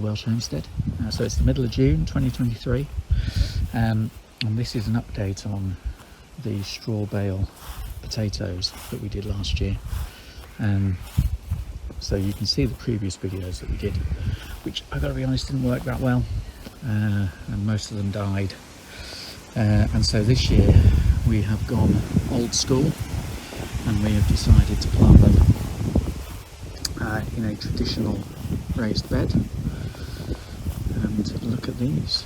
Welsh Homestead. So it's the middle of June 2023, and this is an update on the straw bale potatoes that we did last year. So you can see the previous videos that we did, which I gotta be honest didn't work that well, and most of them died. And so this year we have gone old school and we have decided to plant them in a traditional raised bed. And look at these.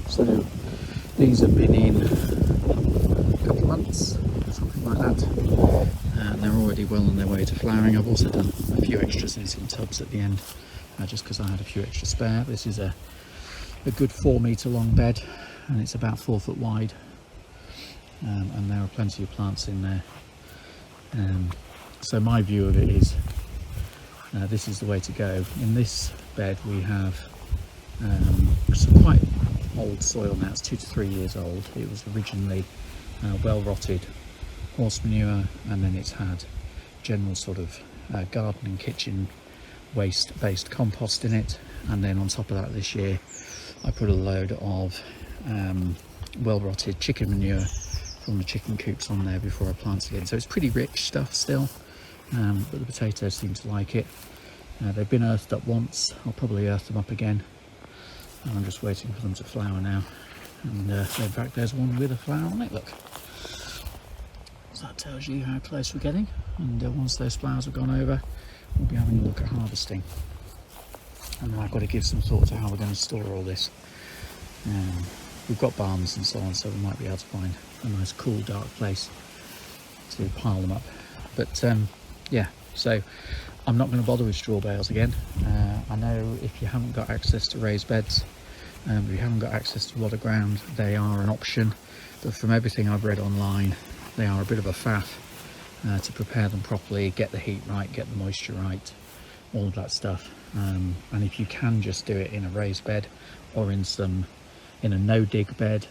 So these have been in a couple of months, something like that, and they're already well on their way to flowering. I've also done a few extras in some tubs at the end, just because I had a few extra spare. This is a good 4 metre long bed, and it's about 4 foot wide, and there are plenty of plants in there. So my view of it is this is the way to go. In this bed we have some quite old soil now. It's 2 to 3 years old. It was originally well rotted horse manure, and then it's had general sort of garden and kitchen waste based compost in it, and then on top of that this year I put a load of well rotted chicken manure from the chicken coops on there before I planted it in. So it's pretty rich stuff still, but the potatoes seem to like it. They've been earthed up once. I'll probably earth them up again, and I'm just waiting for them to flower now. And in fact there's one with a flower on it, look. So that tells you how close we're getting, and once those flowers have gone over we'll be having a look at harvesting. And then I've got to give some thought to how we're going to store all this. We've got barns and so on, so we might be able to find a nice cool dark place to pile them up. But yeah, so I'm not going to bother with straw bales again. I know if you haven't got access to raised beds, if you haven't got access to a lot of ground, they are an option, but from everything I've read online they are a bit of a faff to prepare them properly, get the heat right, get the moisture right, all of that stuff. And if you can just do it in a raised bed or in a no dig bed,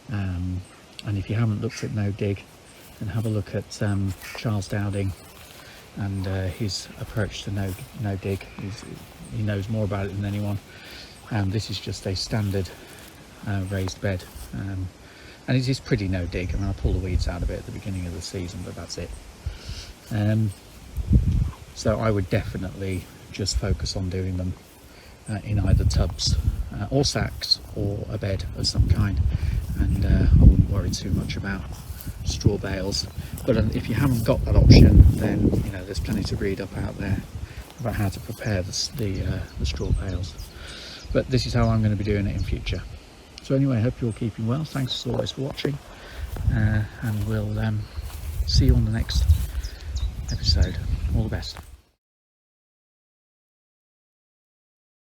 and if you haven't looked at no dig, then have a look at Charles Dowding and his approach to no dig. He knows more about it than anyone. This is just a standard raised bed, and it is pretty no dig. I mean, I'll pull the weeds out of it at the beginning of the season, but that's it. So I would definitely just focus on doing them in either tubs or sacks or a bed of some kind, and I wouldn't worry too much about straw bales. But if you haven't got that option, then you know there's plenty to read up out there about how to prepare the straw bales. But this is how I'm going to be doing it in future. So anyway, I hope you're all keeping well. Thanks as always for watching, and we'll see you on the next episode. All the best.